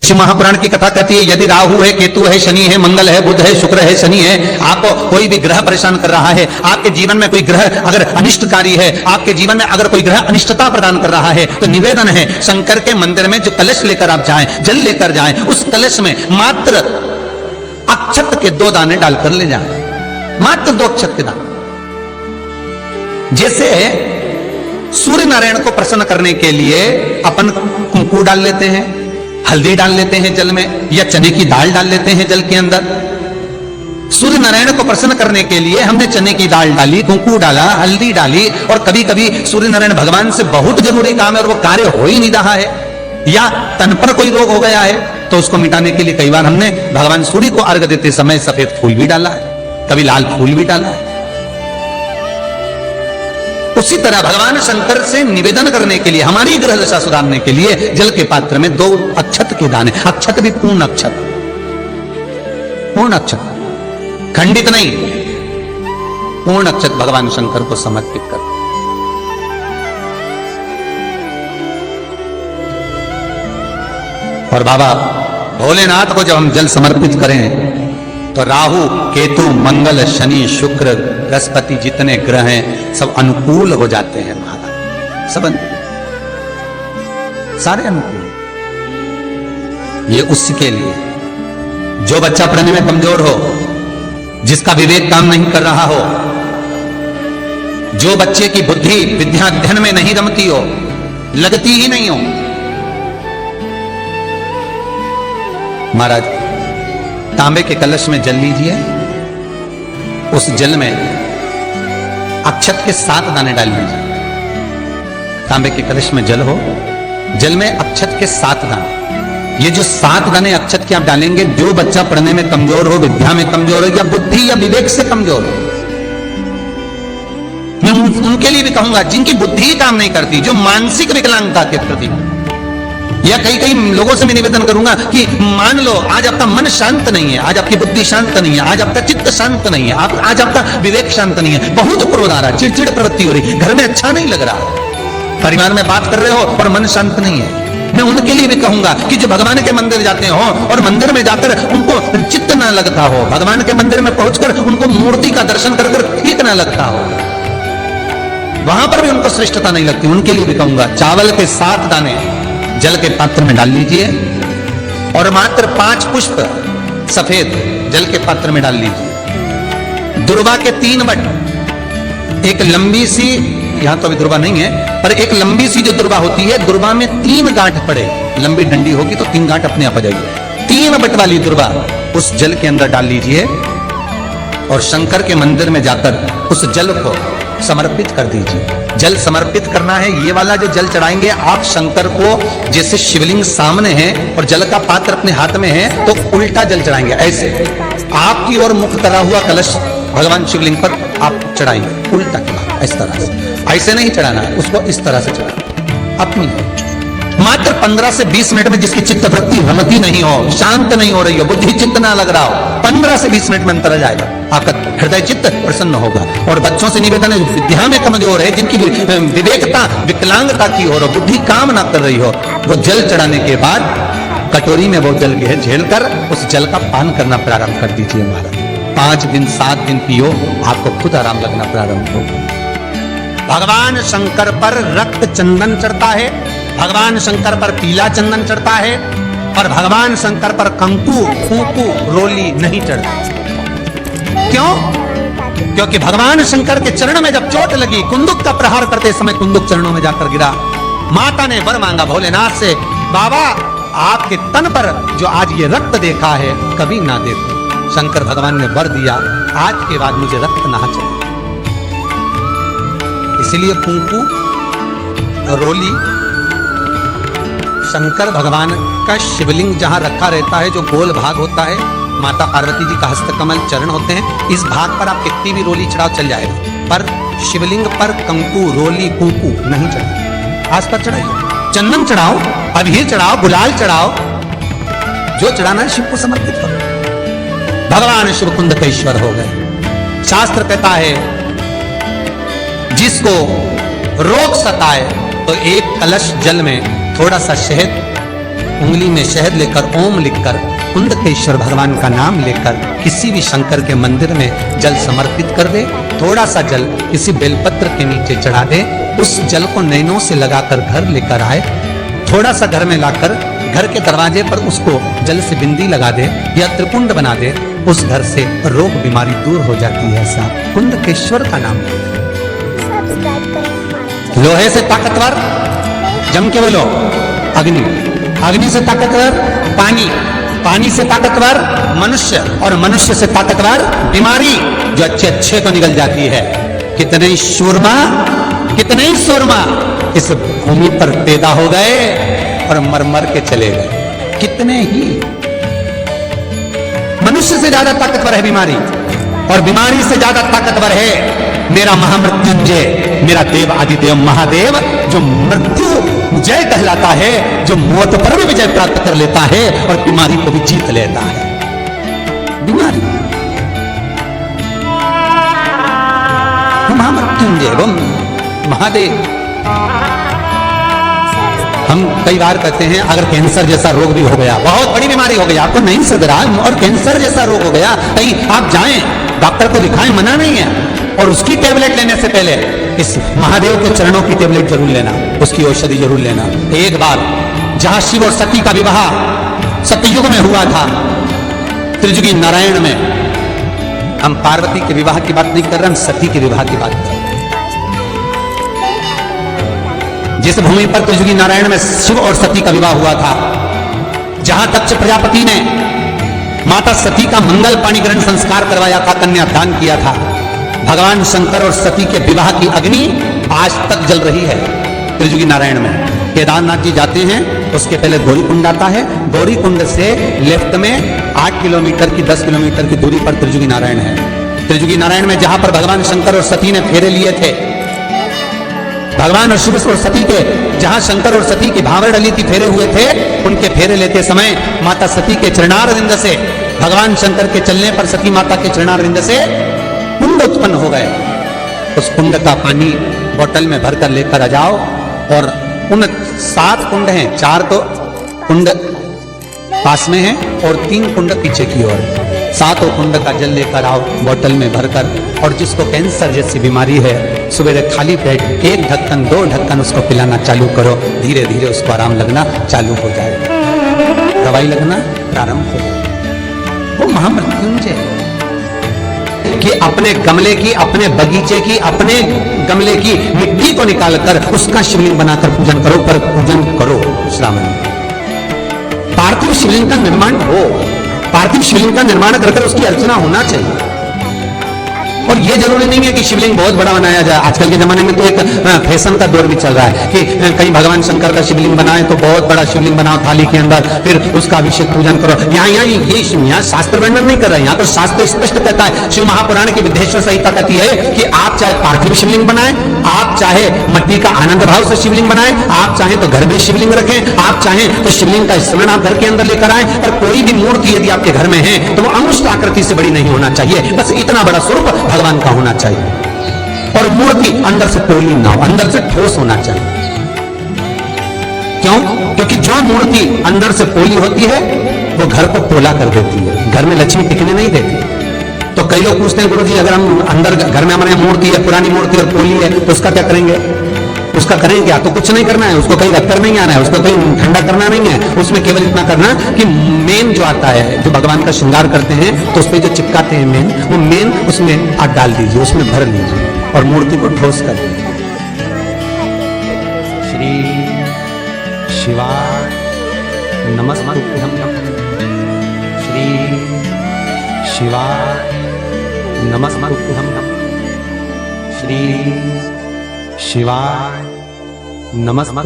शिव महापुराण की कथा कहती है, यदि राहु है, केतु है, शनि है, मंगल है, बुध है, शुक्र है, शनि है, आपको कोई भी ग्रह परेशान कर रहा है, आपके जीवन में कोई ग्रह अगर अनिष्टकारी है, आपके जीवन में अगर कोई ग्रह अनिष्टता प्रदान कर रहा है, तो निवेदन है शंकर के मंदिर में जो कलश लेकर आप जाएं, जल लेकर जाएं, उस कलश में मात्र अक्षत के 2 दाने डालकर ले जाएं, मात्र 2 अक्षत के दाने। जैसे सूर्य नारायण को प्रसन्न करने के लिए अपन कुंकू डाल लेते हैं, हल्दी डाल लेते हैं जल में, या चने की दाल डाल लेते हैं जल के अंदर। सूर्य नारायण को प्रसन्न करने के लिए हमने चने की दाल डाली, कुंकू डाला, हल्दी डाली, और कभी कभी सूर्य नारायण भगवान से बहुत जरूरी काम है और वो कार्य हो ही नहीं रहा है, या तन पर कोई रोग हो गया है, तो उसको मिटाने के लिए कई बार हमने भगवान सूर्य को अर्घ देते समय सफेद फूल भी डाला है, कभी लाल फूल भी डाला है। उसी तरह भगवान शंकर से निवेदन करने के लिए, हमारी ग्रह दशा सुधारने के लिए जल के पात्र में 2 अक्षत के दाने, अक्षत भी पूर्ण अक्षत, पूर्ण अक्षत, खंडित नहीं, पूर्ण अक्षत भगवान शंकर को समर्पित कर। और बाबा भोलेनाथ को जब हम जल समर्पित करें तो राहु, केतु, मंगल, शनि, शुक्र, बृहस्पति जितने ग्रह हैं सब अनुकूल हो जाते हैं महाराज, सब सारे अनुकूल। ये उसके लिए जो बच्चा पढ़ने में कमजोर हो, जिसका विवेक काम नहीं कर रहा हो, जो बच्चे की बुद्धि विद्या अध्ययन में नहीं रमती हो, लगती ही नहीं हो, महाराज तांबे के कलश में जल लीजिए, उस जल में अक्षत के 7 दाने डाल लीजिए। तांबे के कलश में जल हो, जल में अक्षत के 7 दाने, ये जो 7 दाने अक्षत के आप डालेंगे, जो बच्चा पढ़ने में कमजोर हो, विद्या में कमजोर हो, या बुद्धि या विवेक से कमजोर हो, मैं उनके लिए भी कहूंगा जिनकी बुद्धि काम नहीं करती, जो मानसिक विकलांगता के प्रति, या कई लोगों से मैं निवेदन करूंगा कि मान लो आज आपका मन शांत नहीं है, आज आपकी बुद्धि शांत नहीं है, आज आपका चित्त शांत नहीं है, आज आपका विवेक शांत नहीं है, बहुत क्रोध आ रहा है, चिड़चिड़ प्रवृत्ति हो रही, घर में अच्छा नहीं लग रहा, परिवार में बात कर रहे हो और मन शांत नहीं है, मैं उनके लिए भी कहूंगा कि जो भगवान के मंदिर जाते हो और मंदिर में जाकर उनको चित्त ना लगता हो, भगवान के मंदिर में पहुंचकर उनको मूर्ति का दर्शन कर ठीक ना लगता हो, वहां पर भी उनको श्रेष्ठता नहीं लगती, उनके लिए भी कहूंगा चावल के 7 दाने जल के पात्र में डाल लीजिए, और मात्र 5 पुष्प सफेद जल के पात्र में डाल लीजिए। दुर्वा के 3 बट, एक लंबी सी, यहां तो अभी दुर्वा नहीं है, पर एक लंबी सी जो दुर्वा होती है, दुर्वा में 3 गांठ पड़े, लंबी डंडी होगी तो 3 गांठ अपने आप आ जाएगी, 3 बट वाली दुर्वा उस जल के अंदर डाल लीजिए, और शंकर के मंदिर में जाकर उस जल को समर्पित कर दीजिए। जल समर्पित करना है, ये वाला जो जल चढ़ाएंगे आप शंकर को, जैसे शिवलिंग सामने है और जल का पात्र अपने हाथ में है, तो उल्टा जल चढ़ाएंगे, ऐसे आपकी ओर मुख करा हुआ कलश भगवान शिवलिंग पर आप चढ़ाएंगे, उल्टा चढ़ा, इस तरह से, ऐसे नहीं चढ़ाना है उसको, इस तरह से चढ़ाना अपनी। मात्र 15 से 20 मिनट में जिसकी चित्त वृत्ति रमती नहीं हो, शांत नहीं हो रही हो, बुद्धि चित्त ना लग रहा हो, 15 से 20 मिनट में अंतर आ जाएगा, आपका हृदय चित्त प्रसन्न होगा। और बच्चों से निवेदन है, विद्या में कमजोर है, जिनकी विवेकता विकलांगता की हो, बुद्धि काम ना कर रही हो, वो जल चढ़ाने के बाद कटोरी में वो जल झेलकर उस जल का पान करना प्रारंभ कर दीजिए महाराज। 5 दिन 7 दिन पियो, आपको खुद आराम लगना प्रारंभ होगा। भगवान शंकर पर रक्त चंदन चढ़ता है, भगवान शंकर पर पीला चंदन चढ़ता है, और भगवान शंकर पर कंकु, कुंकू, रोली नहीं चढ़ता। क्यों? क्योंकि भगवान शंकर के चरण में जब चोट लगी, कुंदुक का प्रहार करते समय कुंदुक चरणों में जाकर गिरा, माता ने वर मांगा भोलेनाथ से, बाबा आपके तन पर जो आज ये रक्त देखा है कभी ना देखो। शंकर भगवान ने वर दिया, आज के बाद मुझे रक्त ना चले। इसलिए कुंकू, रोली, शंकर भगवान का शिवलिंग जहां रखा रहता है, जो गोल भाग होता है, माता पार्वती जी का हस्तकमल चरण होते हैं, इस भाग पर आप कितनी भी रोली चढ़ाओ चल जाएगा, पर शिवलिंग पर कंकु, रोली, कुंकू नहीं चढ़ाओ, आस पर चढ़ाइए, चंदन चढ़ाओ, अबीर चढ़ाओ, गुलाल चढ़ाओ, जो चढ़ाना है शिव को समर्पित करो। भगवान शिव कुंद के ईश्वर हो गए। शास्त्र कहता है जिसको रोग सताए तो एक कलश जल में थोड़ा सा शहद उंगली में शहद लेकर ओम लिखकर कुंदकेश्वर भगवान का नाम लेकर किसी भी शंकर के मंदिर में जल समर्पित कर दे। थोड़ा सा जल किसी बेलपत्र के नीचे चढ़ा दे, उस जल को नैनों से लगाकर घर लेकर आए, थोड़ा सा घर में लाकर घर के दरवाजे पर उसको जल से बिंदी लगा दे या त्रिपुंड बना दे, उस घर से रोग बीमारी दूर हो जाती है। साहब कुंदकेश्वर का नाम। लोहे से ताकतवर, जम के बोलो, अग्नि, अग्नि से ताकतवर पानी, पानी से ताकतवर मनुष्य, और मनुष्य से ताकतवर बीमारी जो अच्छे अच्छे को निकल जाती है। कितने शूरमा, कितने शूरमा इस भूमि पर पैदा हो गए और मर मर के चले गए। कितने ही। मनुष्य से ज्यादा ताकतवर है बीमारी, और बीमारी से ज्यादा ताकतवर है मेरा महामृत्युंजय, मेरा देव आदिदेव महादेव, जो मृत्यु जय कहलाता है, जो मौत पर भी विजय प्राप्त कर लेता है और बीमारी को भी जीत लेता है। बीमारी महामृत्युंजय वो महादेव। हम कई बार कहते हैं अगर कैंसर जैसा रोग भी हो गया, बहुत बड़ी बीमारी हो गई, आपको नहीं सद रहा और कैंसर जैसा रोग हो गया, कहीं आप जाएं डॉक्टर को दिखाएं, मना नहीं है, और उसकी टेबलेट लेने से पहले इस महादेव के चरणों की टेबलेट जरूर लेना, उसकी औषधि जरूर लेना। एक बार जहां शिव और सती का विवाह सतयुग में हुआ था, त्रिजुगी नारायण में, हम पार्वती के विवाह की बात नहीं कर रहे, हम सती के विवाह की बात कर रहे हैं। जिस भूमि पर त्रिजुगी नारायण में शिव और सती का विवाह हुआ था, जहां दक्ष प्रजापति ने माता सती का मंगल पाणी ग्रहण संस्कार करवाया था, कन्यादान किया था, भगवान शंकर और सती के विवाह की अग्नि आज तक जल रही है त्रिजुगी नारायण में। केदारनाथ जी जाते हैं, उसके पहले गौरी कुंड आता है, गौरी कुंड से लेफ्ट में 8 किलोमीटर की 10 किलोमीटर की दूरी पर त्रिजुगी नारायण है। त्रिजुगी नारायण में जहां पर भगवान शंकर और सती ने फेरे लिए थे, भगवान और शिव और सती के, जहां शंकर और सती की भावर डली थी, फेरे हुए थे, उनके फेरे लेते समय माता सती के चरणारविंद से, भगवान शंकर के चलने पर सती माता के चरणारविंद से कुंड उत्पन्न हो गए। उस कुंड का पानी बोतल में भरकर लेकर आ जाओ, और उन 7 कुंड हैं, 4 तो कुंड पास में हैं और 3 कुंड पीछे की ओर, 7 कुंड का जल लेकर आओ बोतल में भरकर, और जिसको कैंसर जैसी बीमारी है, सवेरे खाली पेट 1 ढक्कन 2 ढक्कन उसको पिलाना चालू करो, धीरे धीरे उसको आराम लगना चालू हो जाएगा, दवाई लगना प्रारंभ हो जाएगा। वो महामृत्युंजय कि अपने गमले की, अपने बगीचे की, अपने गमले की मिट्टी को निकालकर उसका शिवलिंग बनाकर पूजन करो, पर पूजन करो श्रावण। पार्थिव शिवलिंग का निर्माण हो, पार्थिव शिवलिंग का निर्माण कर उसकी अर्चना होना चाहिए। और ये जरूरी नहीं है कि शिवलिंग बहुत बड़ा बनाया जाए। आजकल के जमाने में तो एक फैशन का दौर भी चल रहा है कि कहीं भगवान शंकर का शिवलिंग बनाए तो बहुत बड़ा शिवलिंग बनाओ थाली के अंदर, फिर उसका अभिषेक पूजन करो। यहाँ शास्त्र वर्णन नहीं कर रहा है, यहाँ तो शास्त्र स्पष्ट कहता है, शिव महापुराण की विद्येश्वर संहिता कहती है कि आप चाहे पार्थिव शिवलिंग बनाए, आप चाहे मट्टी का आनंद भाव से शिवलिंग बनाए, आप चाहे तो घर में शिवलिंग रखें, आप चाहें तो शिवलिंग का स्मरण आप घर के अंदर लेकर आए, पर कोई भी मूर्ति यदि आपके घर में है तो वो अंगुष्ठ आकृति से बड़ी नहीं होना चाहिए, बस इतना बड़ा स्वरूप भगवान का होना चाहिए। और मूर्ति अंदर से पोली ना हो, अंदर से ठोस होना चाहिए। क्यों? क्योंकि जो मूर्ति अंदर से पोली होती है वो घर को पोला कर देती है, घर में लक्ष्मी टिकने नहीं देती। तो कई लोग पूछते हैं गुरुजी अगर हम अंदर घर में हमारे मूर्ति है, पुरानी मूर्ति और पोली है, तो उसका क्या करेंगे? उसका करेंगे क्या? तो कुछ नहीं करना है, उसको कहीं रखकर नहीं आना है, उसको कहीं ठंडा करना नहीं है, उसमें केवल इतना करना कि मेन जो आता है, जो भगवान का श्रृंगार करते हैं तो उस पर जो चिपकाते हैं मेन, वो मेन उसमें आप डाल दीजिए, उसमें भर लीजिए और मूर्ति को ठोस कर दीजिए। श्री शिवाय नमस्तुभ्यं, श्री शिवाय नमस्तुभ्यं, श्री शिवाय नमस्ते।